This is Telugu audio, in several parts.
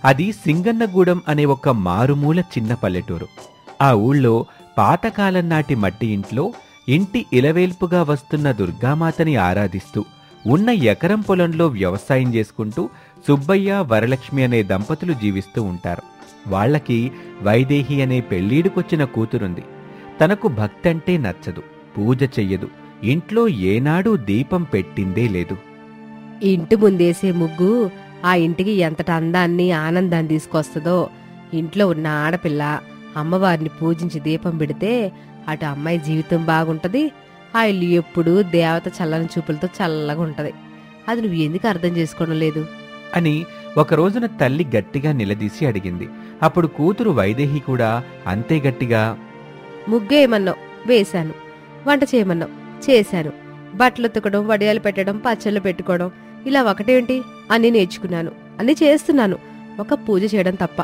అది సింగన్నగూడెం అనే ఒక మారుమూల చిన్న పల్లెటూరు. ఆ ఊళ్ళో పాతకాలం నాటి మట్టి ఇంట్లో ఇంటి ఇలవేల్పుగా వస్తున్న దుర్గామాతని ఆరాధిస్తూ ఉన్న ఎకరం పొలంలో వ్యవసాయం చేసుకుంటూ సుబ్బయ్య వరలక్ష్మి అనే దంపతులు జీవిస్తూ ఉంటారు. వాళ్లకి వైదేహి అనే పెళ్లీడుకొచ్చిన కూతురుంది. తనకు భక్తంటే నచ్చదు, పూజ చెయ్యదు, ఇంట్లో ఏనాడూ దీపం పెట్టిందే లేదు. ఇంటి ముందేసే ముగ్గు ఆ ఇంటికి ఎంతట అందాన్ని ఆనందాన్ని తీసుకొస్తుందో. ఇంట్లో ఉన్న ఆడపిల్ల అమ్మవారిని పూజించి దీపం పెడితే అటు అమ్మాయి జీవితం బాగుంటది, ఆ ఇల్లు ఎప్పుడూ దేవత చల్లని చూపులతో చల్లగా ఉంటది. అది నువ్వు ఎందుకు అర్థం చేసుకోవడం లేదు అని ఒక రోజున తల్లి గట్టిగా నిలదీసి అడిగింది. అప్పుడు కూతురు వైదేహి కూడా అంతే గట్టిగా, ముగ్గేయమన్నావు వేశాను, వంట చేయమన్నావు చేశాను, బట్టలు ఉతకడం, వడియాలు పెట్టడం, పచ్చళ్ళు పెట్టుకోవడం ఇలా ఒకటేంటి అన్నీ నేర్చుకున్నాను, అన్నీ చేస్తున్నాను, ఒక పూజ చేయడం తప్ప.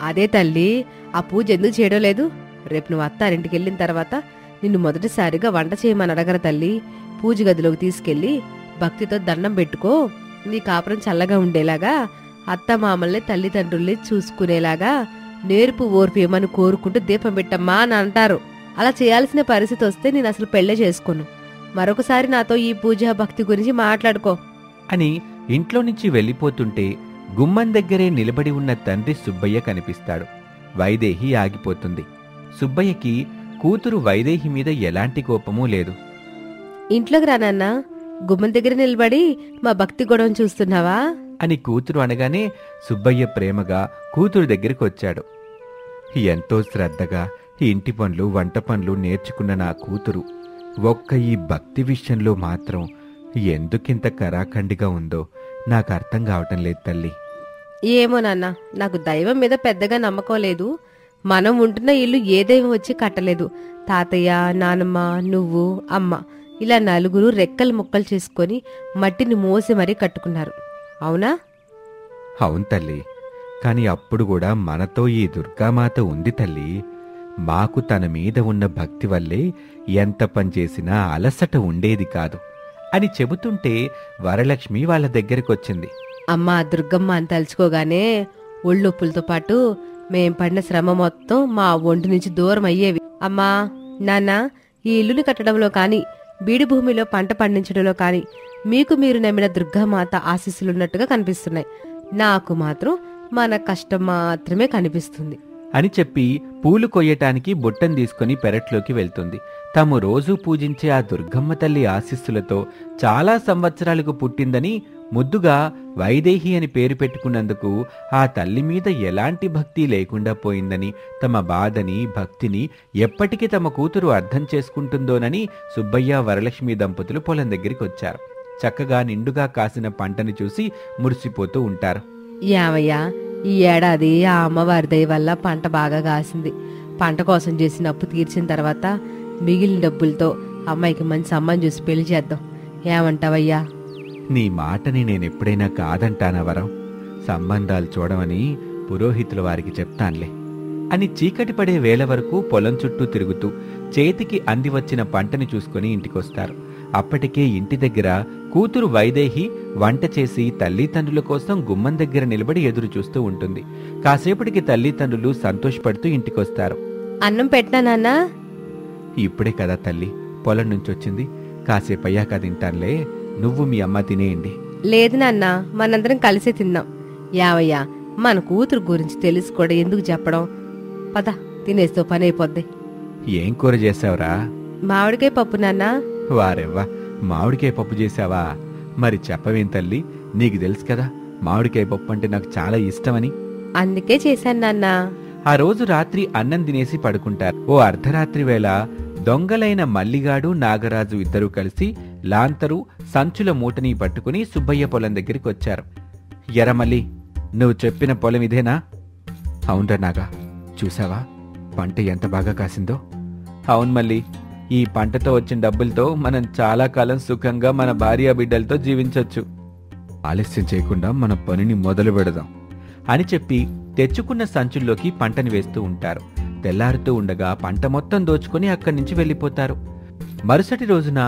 అదే తల్లి, ఆ పూజ ఎందుకు చేయడం లేదు? రేపు నువ్వు అత్తారింటికి వెళ్ళిన తర్వాత నిన్ను మొదటిసారిగా వంట చేయమని అడగర తల్లి. పూజ గదిలోకి తీసుకెళ్లి భక్తితో దండం పెట్టుకో, నీ కాపురం చల్లగా ఉండేలాగా, అత్త మామల్ని తల్లిదండ్రుల్ని చూసుకునేలాగా నేర్పు ఓర్పు ఏమని కోరుకుంటూ దీపం పెట్టమ్మా అని అంటారు. అలా చేయాల్సిన పరిస్థితి వస్తే నేను అసలు పెళ్లే చేసుకోను. మరొకసారి నాతో ఈ పూజ భక్తి గురించి మాట్లాడుకో అని ఇంట్లో నుంచి వెళ్ళిపోతుంటే గుమ్మం దగ్గరే నిలబడి ఉన్న తండ్రి సుబ్బయ్య కనిపిస్తాడు. వైదేహి ఆగిపోతుంది. సుబ్బయ్యకి కూతురు వైదేహి మీద ఎలాంటి కోపమూ లేదు. ఇంట్లోకి రానన్నా, గుమ్మం దగ్గర నిలబడి మా భక్తి గొడవను చూస్తున్నావా అని కూతురు అనగానే సుబ్బయ్య ప్రేమగా కూతురు దగ్గరికి వచ్చాడు. ఎంతో శ్రద్ధగా ఇంటి పనులు వంట పనులు నేర్చుకున్న నా కూతురు ఒక్క ఈ భక్తి విషయంలో మాత్రం ఎందుకింత కరాఖండిగా ఉందో నాకు అర్థం కావటం లేదు తల్లి. ఏమో నాన్న, నాకు దైవం మీద పెద్దగా నమ్మకం లేదు. మనం ఉంటున్న ఇల్లు ఏ దైవం వచ్చి కట్టలేదు. తాతయ్య, నానమ్మ, నువ్వు, అమ్మ ఇలా నలుగురు రెక్కలు ముక్కలు చేసుకొని మట్టిని మోసి మరీ కట్టుకున్నారు. అవునా? అవును తల్లి, కాని అప్పుడు కూడా మనతో ఈ దుర్గామాత ఉంది తల్లి. మాకు తన మీద ఉన్న భక్తి వల్లే ఎంత పనిచేసినా అలసట ఉండేది కాదు అని చెబుతుంటే వరలక్ష్మి వాళ్ళ దగ్గరికొచ్చింది. అమ్మా దుర్గమ్మ అని తలుచుకోగానే ఒళ్ళొప్పులతో పాటు మేం పడిన శ్రమ మొత్తం మా ఒంటి నుంచి దూరం అయ్యేవి. అమ్మా నాన్న, ఈ ఇల్లుని కట్టడంలో కాని, బీడి భూమిలో పంట పండించడంలో కాని మీకు మీరు నమ్మిన దుర్గామాత ఆశీస్సులున్నట్టుగా కనిపిస్తున్నాయి. నాకు మాత్రం మన కష్టం మాత్రమే కనిపిస్తుంది అని చెప్పి పూలు కొయ్యటానికి బుట్టను తీసుకుని పెరట్లోకి వెళ్తుంది. తాము రోజూ పూజించే ఆ దుర్గమ్మ తల్లి ఆశీస్సులతో చాలా సంవత్సరాలకు పుట్టిందని, ముద్దుగా వైదేహి అని పేరు పెట్టుకున్నందుకు ఆ తల్లి మీద ఎలాంటి భక్తి లేకుండా పోయిందని, తమ బాధని భక్తిని ఎప్పటికీ తమ కూతురు అర్థం చేసుకుంటుందోనని సుబ్బయ్య వరలక్ష్మి దంపతులు పొలం దగ్గరికి వచ్చారు. చక్కగా నిండుగా కాసిన పంటని చూసి మురిసిపోతూ ఉంటారు. యావయ్యా, ఈ ఏడాది ఆ అమ్మవారి దయ వల్ల పంట బాగా కాసింది. పంట కోసం చేసిన అప్పు తీర్చిన తర్వాత మిగిలిన డబ్బులతో అమ్మాయికి మంచి సంబంధం చూసి పెళ్లి చేద్దాం. ఏమంటావయ్యా? నీ మాటని నేనెప్పుడైనా కాదంటానా వరం? సంబంధాలు చూడమని పురోహితుల వారికి చెప్తాన్లే అని చీకటి పడే వేళ వరకు పొలం చుట్టూ తిరుగుతూ చేతికి అంది వచ్చిన పంటని చూసుకుని ఇంటికొస్తారు. అప్పటికే ఇంటి దగ్గర కూతురు వైదేహి వంట చేసి తల్లిదండ్రుల కోసం గుమ్మం దగ్గర నిలబడి ఎదురు చూస్తూ ఉంటుంది. కాసేపటికి తల్లిదండ్రులు సంతోషపడుతూ ఇంటికొస్తారు. అన్నం పెట్టనా నాన్నా? ఇప్పుడే కదా తల్లి పొలం నుంచొచ్చింది, కాసేపయ్యాక తింటానులే, నువ్వు మీ అమ్మ తినేయండి. లేదు నాన్న, మనందరం కలిసే తిందాం. యావయ్యా, మన కూతురు గురించి తెలిసి కూడా ఎందుకు చెప్పడం? పద, తినేస్తూ పని అయిపోద్ది. ఏం కూర చేసావురా? మామిడికాయ పప్పు నాన్నా. వారెవ్వా, మామిడికాయ పప్పు చేశావా? మరి చెప్పవేం తల్లి, నీకు తెలుసు కదా మామిడికాయ పప్పు అంటే నాకు చాలా ఇష్టమని. అందుకే చేశాను నాన్నా. ఆ రోజు రాత్రి అన్నం తినేసి పడుకుంటారు. ఓ అర్ధరాత్రి వేళ దొంగలైన మల్లిగాడు నాగరాజు ఇద్దరూ కలిసి లాంతరు సంచుల మూటని పట్టుకుని సుబ్బయ్య పొలం దగ్గరికి వచ్చారు. ఎరమల్లి, నువ్వు చెప్పిన పొలం ఇదేనా? అవునరా నాగా, చూసావా పంట ఎంత బాగా కాసిందో? అవును మల్లి, ఈ పంటతో వచ్చిన డబ్బులతో మనం చాలా కాలం సుఖంగా మన భార్య బిడ్డలతో జీవించొచ్చు. ఆలస్యం చేయకుండా మన పనిని మొదలు పెడదాం అని చెప్పి తెచ్చుకున్న సంచుల్లోకి పంటని వేస్తూ ఉంటారు. తెల్లారుతూ ఉండగా పంట మొత్తం దోచుకుని అక్కడి నుంచి వెళ్ళిపోతారు. మరుసటి రోజున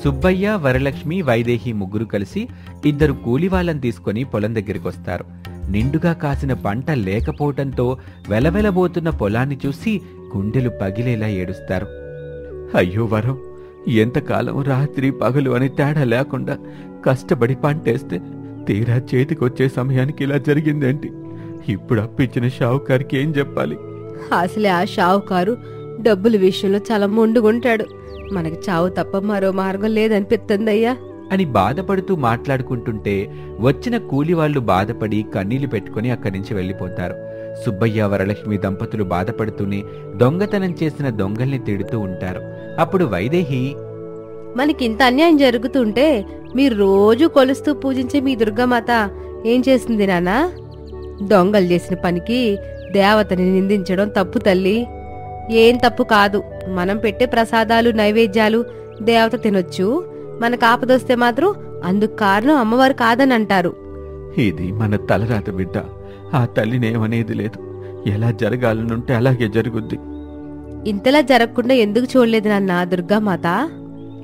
సుబ్బయ్య, వరలక్ష్మి, వైదేహి ముగ్గురు కలిసి ఇద్దరు కూలివాళ్ళని తీసుకుని పొలం దగ్గరికి వస్తారు. నిండుగా కాసిన పంట లేకపోవటంతో వెలవెలబోతున్న పొలాన్ని చూసి గుండెలు పగిలేలా ఏడుస్తారు. అయ్యో వరం, ఎంతకాలం రాత్రి పగలు అని తేడా లేకుండా కష్టపడి పంటేస్తే తీరా చేతికొచ్చే సమయానికి ఇలా జరిగిందేంటి? ఇప్పుడు అప్పిచ్చిన షావుకారికి ఏం చెప్పాలి? అసలే ఆ షావుకారు డబ్బుల విషయంలో చాలా మొండుగుంటాడు. మనకి చావు తప్ప మరో మార్గం లేదనిపిస్తుందయ్యా అని బాధపడుతూ మాట్లాడుకుంటుంటే వచ్చిన కూలివాళ్లు బాధపడి కన్నీళ్లు పెట్టుకుని అక్కడి నుంచి వెళ్లిపోతారు. సుబ్బయ్య వరలక్ష్మి దంపతులు బాధపడుతూనే దొంగతనం చేసిన దొంగల్ని తిడుతూ ఉంటారు. అప్పుడు వైదేహి, మనకింత అన్యాయం జరుగుతుంటే మీరు రోజు కొలుస్తూ పూజించే మీ దుర్గామాత ఏం చేసింది నాన్నా? దొంగలు చేసిన పనికి దేవతని నిందించడం తప్పు తల్లి. ఏం తప్పు కాదు. మనం పెట్టే ప్రసాదాలు నైవేద్యాలు దేవత తినొచ్చు. మనకు ఆపదొస్తే మాత్రం అందుకు కారణం అమ్మవారు కాదని అంటారు. ఇది మన తలరాత బిడ్డ. ఆ తల్లినేమనేది లేదు. ఎలా జరగాలనుంటే అలాగే జరుగుద్ది. ఇంతలా జరగకుండా ఎందుకు చూడలేదు నాన్న దుర్గామాత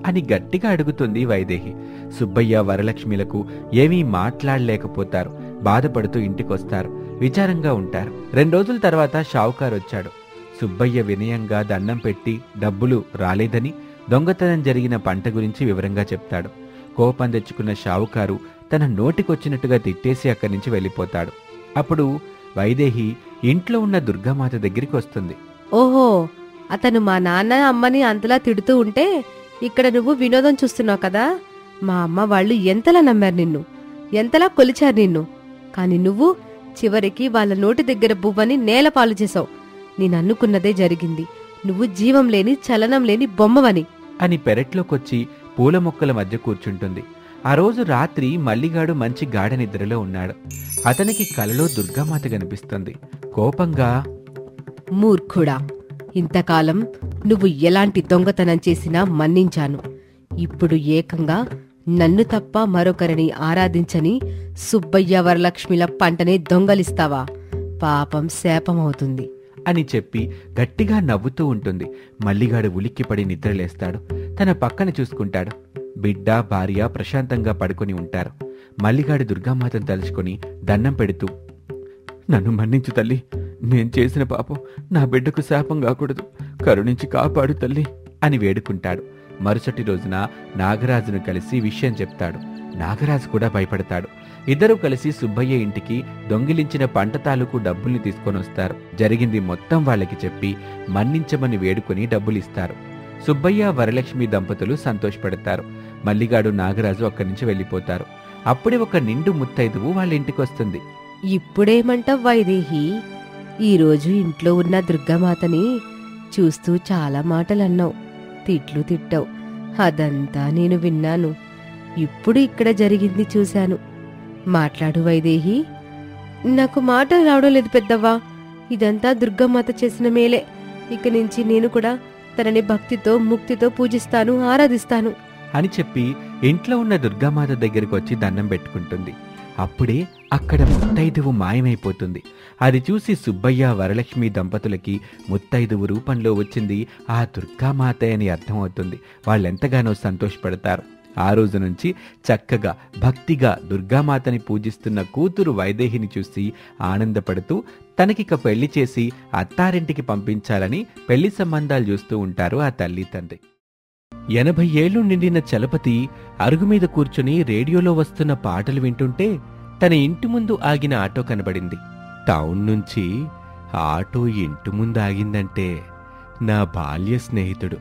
అని గట్టిగా అడుగుతుంది వైదేహి. సుబ్బయ్య వరలక్ష్మిలకు ఏమీ మాట్లాడలేకపోతారు. బాధపడుతూ ఇంటికొస్తారు. విచారంగా ఉంటారు. 2 రోజుల తర్వాత షావుకారు వచ్చాడు. సుబ్బయ్య వినయంగా దండం పెట్టి డబ్బులు రాలేదని, దొంగతనం జరిగిన పంట గురించి వివరంగా చెప్తాడు. కోపం తెచ్చుకున్న షావుకారు తన నోటికొచ్చినట్టుగా తిట్టేసి అక్కడి నుంచి వెళ్ళిపోతాడు. అప్పుడు వైదేహి ఇంట్లో ఉన్న దుర్గామాత దగ్గరికి వస్తుంది. ఓహో, అతను మా నాన్న అమ్మని అంతలా తిడుతూ ఉంటే ఇక్కడ నువ్వు వినోదం చూస్తున్నావు కదా. మా అమ్మ వాళ్ళు ఎంతలా నమ్మారు నిన్ను, ఎంతలా కొలిచారు నిన్ను. కాని నువ్వు చివరికి వాళ్ళ నోటి దగ్గర బువ్వని నేలపాలు చేసావు. నేనన్నుకున్నదే జరిగింది. నువ్వు జీవం లేని చలనం లేని బొమ్మవని అని పెరట్లోకొచ్చి పూల మొక్కల మధ్య కూర్చుంటుంది. ఆ రోజు రాత్రి మల్లిగాడు మంచి గాఢ నిద్రలో ఉన్నాడు. అతనికి కలలో దుర్గామాత కనిపిస్తుంది. కోపంగా, మూర్ఖుడా, ఇంతకాలం నువ్వు ఎలాంటి దొంగతనం చేసినా మన్నించాను. ఇప్పుడు ఏకంగా నన్ను తప్ప మరొకరిని ఆరాధించని సుబ్బయ్య వరలక్ష్మిల పంటనే దొంగలిస్తావా? పాపం శాపమవుతుంది అని చెప్పి గట్టిగా నవ్వుతూ ఉంటుంది. మల్లిగాడు ఉలిక్కిపడి నిద్రలేస్తాడు. తన పక్కన చూసుకుంటాడు. బిడ్డ భార్య ప్రశాంతంగా పడుకొని ఉంటారు. మల్లిగాడు దుర్గామాతను తలుచుకొని దండం పెడుతూ, నన్ను మన్నించు తల్లి. నేను చేసిన పాపం నా బిడ్డకు శాపం కాకూడదు. కరుణించి కాపాడు తల్లి అని వేడుకుంటాడు. మరుసటి రోజున నాగరాజును కలిసి విషయం చెప్తాడు. నాగరాజు కూడా భయపడతాడు. ఇద్దరూ కలిసి సుబ్బయ్య ఇంటికి దొంగిలించిన పంట తాలూకు డబ్బుల్ని తీసుకొని వస్తారు. జరిగింది మొత్తం వాళ్ళకి చెప్పి మన్నించమని వేడుకొని డబ్బులిస్తారు. సుబ్బయ్య వరలక్ష్మి దంపతులు సంతోషపడతారు. మల్లిగాడు నాగరాజు అక్కడి నుంచి వెళ్ళిపోతారు. అప్పుడే ఒక నిండు ముత్తైదువు వాళ్ళ ఇంటికొస్తుంది. ఇప్పుడేమంటావ్ వైదేహి? ఈరోజు ఇంట్లో ఉన్న దుర్గామాతని చూస్తూ చాలా మాటలన్నావు, తిట్లు తిట్టావు. అదంతా నేను విన్నాను. ఇప్పుడు ఇక్కడ జరిగింది చూశాను. మాట్లాడు వైదేహి. నాకు మాటలు రావడం లేదు పెద్దవ్వా. ఇదంతా దుర్గామాత చేసిన మేలే. ఇక నుంచి నేను కూడా తనని భక్తితో ముక్తితో పూజిస్తాను, ఆరాధిస్తాను అని చెప్పి ఇంట్లో ఉన్న దుర్గామాత దగ్గరికి వచ్చి దండం పెట్టుకుంటుంది. అప్పుడే అక్కడ ముత్తైదువు మాయమైపోతుంది. అది చూసి సుబ్బయ్య వరలక్ష్మి దంపతులకి ముత్తైదువు రూపంలో వచ్చింది ఆ దుర్గామాత అని అర్థమవుతుంది. వాళ్ళెంతగానో సంతోషపడతారు. ఆ రోజు నుంచి చక్కగా భక్తిగా దుర్గామాతని పూజిస్తున్న కూతురు వైదేహిని చూసి ఆనందపడుతూ తనకిక పెళ్లి చేసి అత్తారింటికి పంపించాలని పెళ్లి సంబంధాలు చూస్తూ ఉంటారు ఆ తల్లి తండ్రి. 80 ఏళ్లు నిండిన చలపతి అరుగుమీద కూర్చుని రేడియోలో వస్తున్న పాటలు వింటుంటే తన ఇంటి ముందు ఆగిన ఆటో కనబడింది. టౌన్ నుంచి ఆటో ఇంటి ముందు ఆగిందంటే నా బాల్య స్నేహితుడు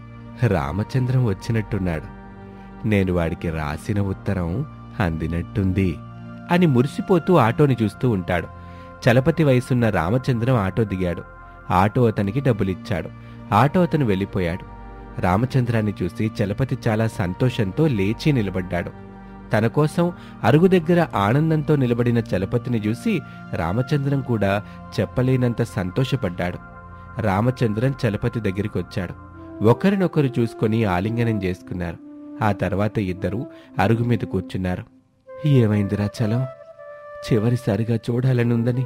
రామచంద్రం వచ్చినట్టున్నాడు. నేను వాడికి రాసిన ఉత్తరం అందినట్టుంది అని మురిసిపోతూ ఆటోని చూస్తూ ఉంటాడు. చలపతి వయసున్న రామచంద్రం ఆటో దిగాడు. ఆటో అతనికి డబ్బులిచ్చాడు. ఆటో అతను వెళ్ళిపోయాడు. రామచంద్రాన్ని చూసి చలపతి చాలా సంతోషంతో లేచి నిలబడ్డాడు. తన కోసం అరుగు దగ్గర ఆనందంతో నిలబడిన చలపతిని చూసి రామచంద్రం కూడా చెప్పలేనంత సంతోషపడ్డాడు. రామచంద్రం చలపతి దగ్గరికొచ్చాడు. ఒకరినొకరు చూసుకొని ఆలింగనం చేసుకున్నారు. ఆ తర్వాత ఇద్దరూ అరుగు మీద కూర్చున్నారు. ఏమైందిరా చలం? చివరిసారిగా చూడాలనుందని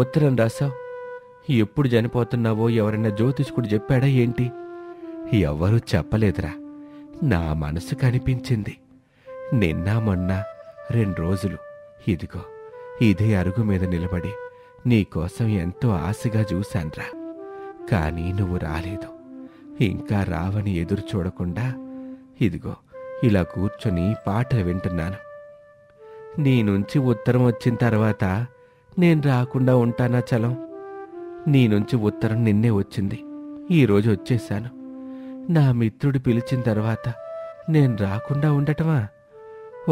ఉత్తరం రాశావు. ఎప్పుడు చనిపోతున్నావో ఎవరన్నా జ్యోతిష్కుడు చెప్పాడా ఏంటి? ఎవ్వరూ చెప్పలేదురా. నా మనసు కనిపించింది. నిన్న మొన్న 2 రోజులు ఇదిగో ఇదే అరుగు మీద నిలబడి నీకోసం ఎంతో ఆశగా చూశాన్రా. కానీ నువ్వు రాలేదు. ఇంకా రావని ఎదురు చూడకుండా ఇదిగో ఇలా కూర్చొని పాటలు వింటున్నాను. నీ నుంచి ఉత్తరం వచ్చిన తర్వాత నేను రాకుండా ఉంటానా చలం? నీ నుంచి ఉత్తరం నిన్నే వచ్చింది, ఈరోజు వచ్చేశాను. నా మిత్రుడు పిలిచిన తర్వాత నేను రాకుండా ఉండటమా?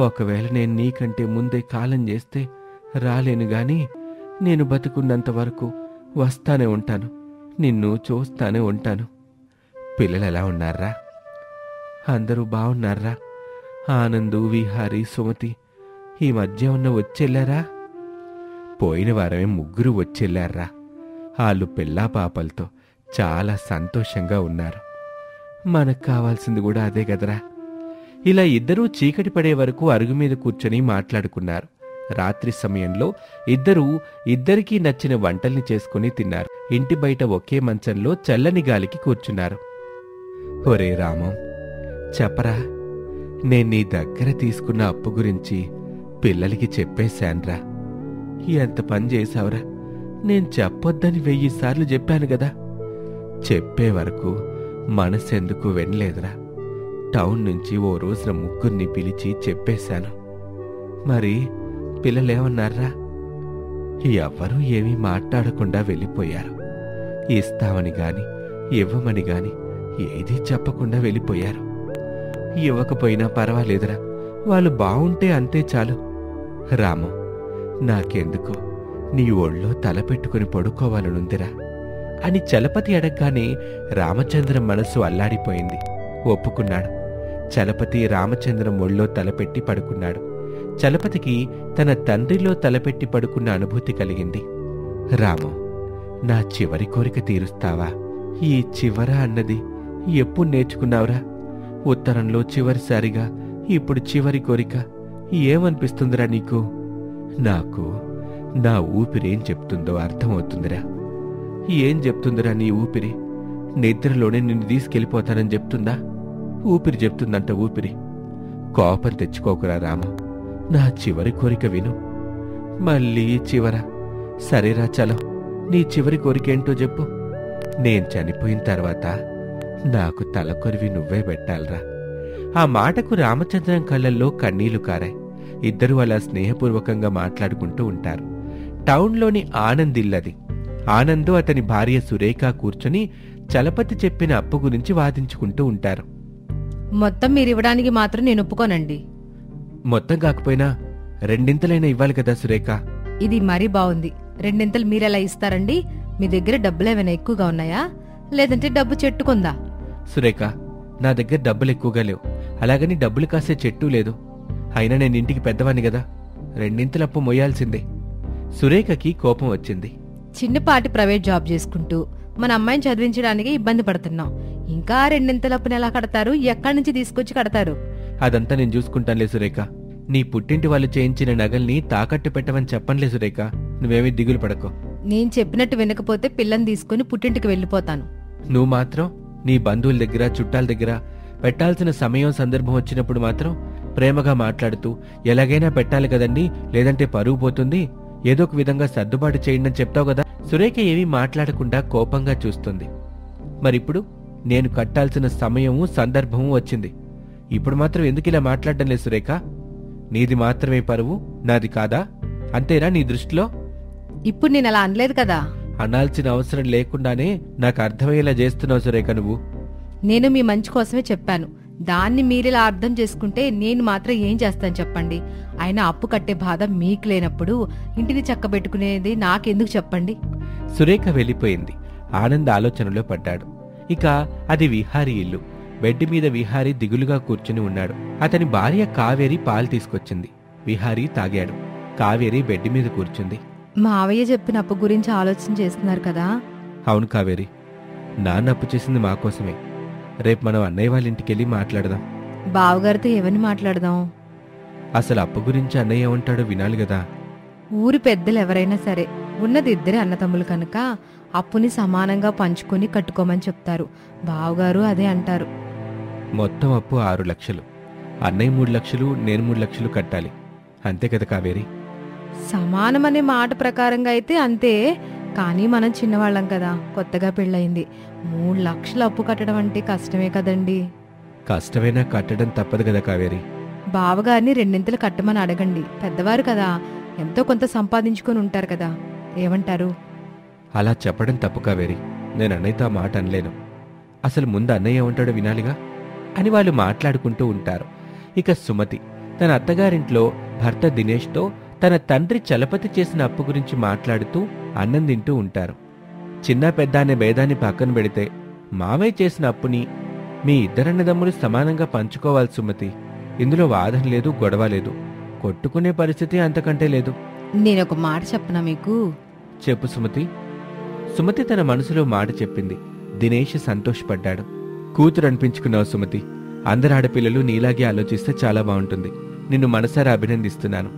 ఒకవేళ నేను నీకంటే ముందే కాలం చేస్తే రాలేను గాని నేను బతుకున్నంత వరకు వస్తానే ఉంటాను, నిన్ను చూస్తానే ఉంటాను. పిల్లలు ఎలా ఉన్నారా? అందరూ బాగున్నారా? ఆనందు, విహారి, సుమతి ఈ మధ్య ఉన్న వచ్చెళ్ళారా? పోయిన వారమే 3 వచ్చెళ్ళారా. వాళ్ళు పిల్లా పాపలతో చాలా సంతోషంగా ఉన్నారు. మనకు కావాల్సింది కూడా అదే కదరా. ఇలా ఇద్దరూ చీకటి పడే వరకు అరుగు మీద కూర్చొని మాట్లాడుకున్నారు. రాత్రి సమయంలో ఇద్దరికీ నచ్చిన వంటల్ని చేసుకుని తిన్నారు. ఇంటి బయట ఒకే మంచంలో చల్లని గాలికి కూర్చున్నారు. ఒరే రామం, చెప్పరా, నేను నీ దగ్గర తీసుకున్న అప్పు గురించి పిల్లలకి చెప్పేశాన్రా. ఎంత పని చేశావురా. నేను చెప్పొద్దని 1000 సార్లు చెప్పాను గదా. చెప్పే వరకు మనసెందుకు వినలేదురా. టౌన్ నుంచి ఓ రోజున 3 పిలిచి చెప్పేశాను. మరి పిల్లలేమన్నారా? ఎవ్వరూ ఏమీ మాట్లాడకుండా వెళ్ళిపోయారు. ఇస్తామని గాని ఇవ్వమని గాని ఏదీ చెప్పకుండా వెళ్ళిపోయారు. ఇవ్వకపోయినా పర్వాలేదురా, వాళ్ళు బావుంటే అంతే చాలు. రాము, నాకెందుకో నీ ఒళ్ళో తల పెట్టుకుని పడుకోవాలనుందిరా అని చలపతి అడగ్గానే రామచంద్రం మనసు అల్లాడిపోయింది. ఒప్పుకున్నాడు. చలపతి రామచంద్రం ఒళ్ళో తలపెట్టి పడుకున్నాడు. చలపతికి తన తండ్రిలో తలపెట్టి పడుకున్న అనుభూతి కలిగింది. రాము, నా చివరి కోరిక తీరుస్తావా? ఈ చివర అన్నది ఎప్పుడు నేర్చుకున్నావురా? ఉత్తరంలో చివరిసారిగా, ఇప్పుడు చివరి కోరిక. ఏమనిపిస్తుందిరా నీకు? నాకు నా ఊపిరేం చెప్తుందో అర్థమవుతుందిరా. ఏం చెప్తుందిరా నీ ఊపిరి? నిద్రలోనే నిన్ను తీసుకెళ్ళిపోతానని చెప్తుందా? ఊపిరి చెప్తుందంట, ఊపిరి. కోపం తెచ్చుకోకురా రాము, నా చివరి కోరిక విను. మళ్ళీ చివర? సరేరా చలో, నీ చివరి కోరికేంటో చెప్పు. నేను చనిపోయిన తర్వాత నాకు తలకొరివి నువ్వే పెట్టాలరా. ఆ మాటకు రామచంద్రం కళ్ళల్లో కన్నీళ్లు కారాయి. ఇద్దరూ అలా స్నేహపూర్వకంగా మాట్లాడుకుంటూ ఉంటారు. టౌన్లోని ఆనందిల్లది. ఆనందు అతని భార్య సురేఖ కూర్చుని చలపతి చెప్పిన అప్పు గురించి వాదించుకుంటూ ఉంటారు. మొత్తం మీరివ్వడానికి మాత్రం నేను ఒప్పుకోనండి. మొత్తం కాకపోయినా 2 ఇవ్వాలి కదా సురేఖ. ఇది మరీ బాగుంది. 2 మీరెలా ఇస్తారండి? మీ దగ్గర డబ్బులేమైనా ఎక్కువగా ఉన్నాయా, లేదంటే డబ్బు చెట్టుకుందా? సురేఖ, నా దగ్గర డబ్బులు ఎక్కువగా లేవు, అలాగని డబ్బులు కాసే చెట్టు లేదు. అయినా నేను ఇంటికి పెద్దవాణ్ణి గదా, 2 అప్పు మొయ్యాల్సిందే. సురేఖకి కోపం వచ్చింది. చిన్నపాటి ప్రైవేట్ జాబ్ చేసుకుంటూ మన అమ్మాయిని చదివించడానికి ఇబ్బంది పడుతున్నాం. ఇంకా 2 అప్పుని ఎలా కడతారు? ఎక్కడి నుంచి తీసుకొచ్చి కడతారు? అదంతా నేను చూసుకుంటానులే సురేఖ. నీ పుట్టింటి వాళ్ళు చేయించిన నగల్ని తాకట్టు పెట్టమని చెప్పనులే సురేఖ. నువ్వేమీ దిగులు పడకో. నేను చెప్పినట్టు వినకపోతే పిల్లని తీసుకుని పుట్టింటికి వెళ్ళిపోతాను. నువ్వు మాత్రం నీ బంధువుల దగ్గర, చుట్టాల దగ్గర పెట్టాల్సిన సమయం, సందర్భం వచ్చినప్పుడు మాత్రం ప్రేమగా మాట్లాడుతూ ఎలాగైనా పెట్టాలి కదండి, లేదంటే పరువు పోతుంది, ఏదో ఒక విధంగా సర్దుబాటు చేయండి అని చెప్తావు కదా. సురేఖ ఏమీ మాట్లాడకుండా కోపంగా చూస్తుంది. మరిప్పుడు నేను కట్టాల్సిన సమయము, సందర్భము వచ్చింది. ఇప్పుడు మాత్రం ఎందుకు ఇలా మాట్లాడడం లేదు సురేఖ? నీది మాత్రమే పరువు, నాది కాదా? అంతేనా నీ దృష్టిలో? ఇప్పుడు నేను అలా అనలేదు కదా. అనాల్సిన అవసరం లేకుండానే నాకు అర్థమయ్యేలా చేస్తున్నావు సురేఖ నువ్వు. నేను మీ మంచి కోసమే చెప్పాను. దాన్ని మీరిలా అర్థం చేసుకుంటే నేను మాత్రం ఏం చేస్తాను చెప్పండి? ఆయన అప్పు కట్టే బాధ మీకు లేనప్పుడు ఇంటిని చక్కబెట్టుకునేది నాకెందుకు చెప్పండి? సురేఖ వెళ్ళిపోయింది. ఆనంద్ ఆలోచనలో పడ్డాడు. ఇక అది విహారీ ఇల్లు. బెడ్ మీద విహారీ దిగులుగా కూర్చుని ఉన్నాడు. అతని భార్య కావేరి పాలు తీసుకొచ్చింది. విహారీ తాగాడు. కావేరి బెడ్ మీద కూర్చుంది. మావయ్య చెప్పిన అప్పు గురించి ఆలోచన చేస్తున్నారు కదా? అవును కావేరి, నాన్న అప్పు చేసింది మా కోసమే. రేపు మనం అన్నయ్య వాళ్ళ ఇంటికెళ్ళి మాట్లాడదాం. బావగారితో ఏమని మాట్లాడదాం? అసలు అప్పు గురించి అన్నయ్య ఏమంటాడో వినాలి కదా. ఊరి పెద్దలు ఎవరైనా సరే ఉన్నది 2 అన్నతమ్ములు కనుక అప్పుని సమానంగా పంచుకొని కట్టుకోమని చెప్తారు. బావగారు అదే అంటారు. మొత్తం అప్పు 6 లక్షలు. అన్నయ్య 3 లక్షలు, నేను 3 లక్షలు కట్టాలి. అంతే కదా కావేరి? సమానమనే మాట ప్రకారంగా అయితే అంతే. కానీ మనం చిన్నవాళ్ళం కదా, కొత్తగా పెళ్ళయింది. 3 లక్షలు అప్పు కట్టడం అంటే కష్టమే కదండి. కష్టమైనా కట్టడం తప్పదు కదా కావేరి. బావగారిని రెండింతలు కట్టమని అడగండి. పెద్దవారు కదా, ఎంతో కొంత సంపాదించుకొని ఉంటారు కదా. ఏమంటారు? అలా చెప్పడం తప్పు కావేరి. నేను అన్నయ్యతో ఆ మాట అనలేను. అసలు ముందు అన్నయ్య ఏమంటాడో వినాలిగా అని వాళ్ళు మాట్లాడుకుంటూ ఉంటారు. ఇక సుమతి తన అత్తగారింట్లో భర్త దినేష్తో తన తండ్రి చలపతి చేసిన అప్పు గురించి మాట్లాడుతూ అన్నం తింటూ ఉంటారు. చిన్న పెద్ద అనే భేదాన్ని పక్కన పెడితే మామయ్య చేసిన అప్పుని మీ ఇద్దరన్నదమ్ములు సమానంగా పంచుకోవాలి సుమతి. ఇందులో వాదన లేదు, గొడవ లేదు. కొట్టుకునే పరిస్థితి అంతకంటే లేదు. నేనొక మాట చెప్పనా మీకు? చెప్పు సుమతి. సుమతి తన మనసులో మాట చెప్పింది. దినేష్ సంతోషపడ్డాడు. కూతురు అనిపించుకున్నావు సుమతి. అందరు ఆడపిల్లలు నీలాగే ఆలోచిస్తే చాలా బాగుంటుంది. నిన్ను మనసారా అభినందిస్తున్నాను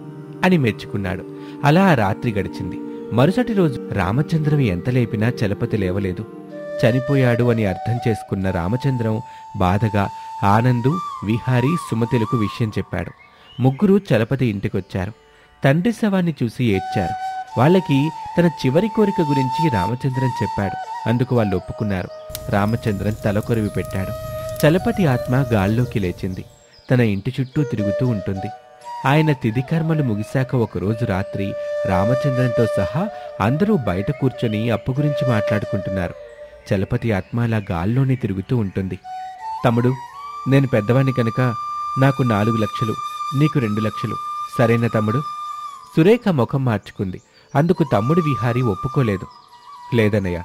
అని మెచ్చుకున్నాడు. అలా ఆ రాత్రి గడిచింది. మరుసటి రోజు రామచంద్రం ఎంత లేపినా చలపతి లేవలేదు. చనిపోయాడు అని అర్థం చేసుకున్న రామచంద్రం బాధగా ఆనందు, విహారీ, సుమతిలకు విషయం చెప్పాడు. ముగ్గురు చలపతి ఇంటికొచ్చారు. తండ్రి శవాన్ని చూసి ఏడ్చారు. వాళ్ళకి తన చివరి కోరిక గురించి రామచంద్రం చెప్పాడు. అందుకు వాళ్ళు ఒప్పుకున్నారు. రామచంద్రం తలకొరివి పెట్టాడు. చలపతి ఆత్మ గాల్లోకి లేచింది. తన ఇంటి చుట్టూ తిరుగుతూ ఉంటుంది. ఆయన తిథికర్మలు ముగిశాక ఒకరోజు రాత్రి రామచంద్రంతో సహా అందరూ బయట కూర్చొని అప్పు గురించి మాట్లాడుకుంటున్నారు. చలపతి ఆత్మ అలా గాల్లోనే తిరుగుతూ ఉంటుంది. తమ్ముడు, నేను పెద్దవాణ్ణి కనుక నాకు 4 లక్షలు, నీకు 2 లక్షలు. సరేనా తమ్ముడు? సురేఖ ముఖం మార్చుకుంది. అందుకు తమ్ముడు విహారీ ఒప్పుకోలేదు. లేదన్నయ్య,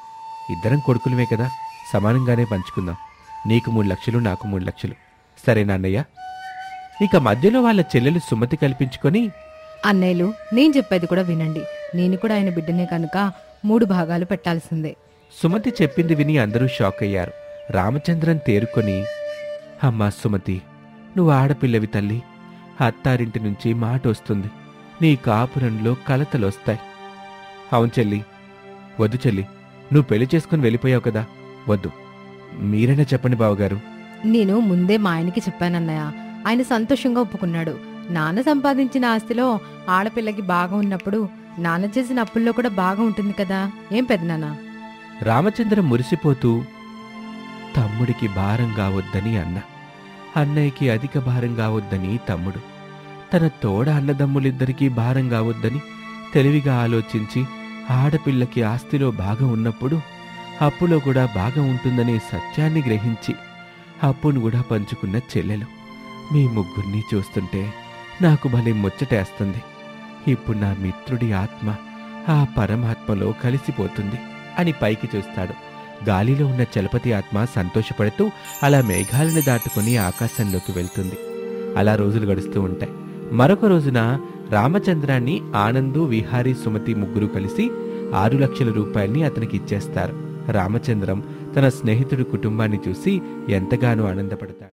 ఇద్దరం కొడుకులమే కదా, సమానంగానే పంచుకుందాం. నీకు 3 లక్షలు, నాకు 3 లక్షలు. సరేనా అన్నయ్య? ఇక మధ్యలో వాళ్ళ చెల్లెలు సుమతి కల్పించుకొని, అన్నయ్యలు, నేను చెప్పేది కూడా వినండి. నేను కూడా ఆయన బిడ్డనే కనుక 3 భాగాలు పెట్టాల్సిందే. సుమతి చెప్పింది విని అందరూ షాక్ అయ్యారు. రామచంద్రన్ తేరుకొని, అమ్మా సుమతి, నువ్వు ఆడపిల్లవి తల్లి. అత్తారింటి నుంచి మాట వస్తుంది. నీ కాపురంలో కలతలొస్తాయి. అవును చెల్లి. వద్దు చెల్లి, నువ్వు పెళ్లి చేసుకుని వెళ్ళిపోయావు కదా, వద్దు. మీరైనా చెప్పండి బావగారు. నేను ముందే మా ఆయనకి చెప్పానన్నయ్య. ఆయన సంతోషంగా ఒప్పుకున్నాడు. నాన్న సంపాదించిన ఆస్తిలో ఆడపిల్లకి బాగా ఉన్నప్పుడు నాన్న చేసిన అప్పుల్లో కూడా బాగా ఉంటుంది కదా. ఏం పెద్దనాన్న? రామచంద్రం మురిసిపోతూ, తమ్ముడికి భారం కావద్దని అన్న, అన్నయ్యకి అధిక భారం కావద్దని తమ్ముడు, తన తోడ అన్నదమ్ములిద్దరికీ భారం కావద్దని తెలివిగా ఆలోచించి ఆడపిల్లకి ఆస్తిలో భాగం ఉన్నప్పుడు అప్పులో కూడా భాగం ఉంటుందనే సత్యాన్ని గ్రహించి అప్పును కూడా పంచుకున్న చెల్లెలు. మీ ముగ్గురిని చూస్తుంటే నాకు భలే ముచ్చటేస్తుంది. ఇప్పుడు నా మిత్రుడి ఆత్మ ఆ పరమాత్మలో కలిసిపోతుంది అని పైకి చూస్తాడు. గాలిలో ఉన్న చలపతి ఆత్మ సంతోషపడుతూ అలా మేఘాలను దాటుకుని ఆకాశంలోకి వెళ్తుంది. అలా రోజులు గడుస్తూ ఉంటాయి. మరొక రోజున రామచంద్రాన్ని ఆనందు, విహారీ, సుమతి ముగ్గురు కలిసి 6 లక్షల రూపాయల్ని అతనికి ఇచ్చేస్తారు. రామచంద్రం తన స్నేహితుడి కుటుంబాన్ని చూసి ఎంతగానో ఆనందపడతాడు.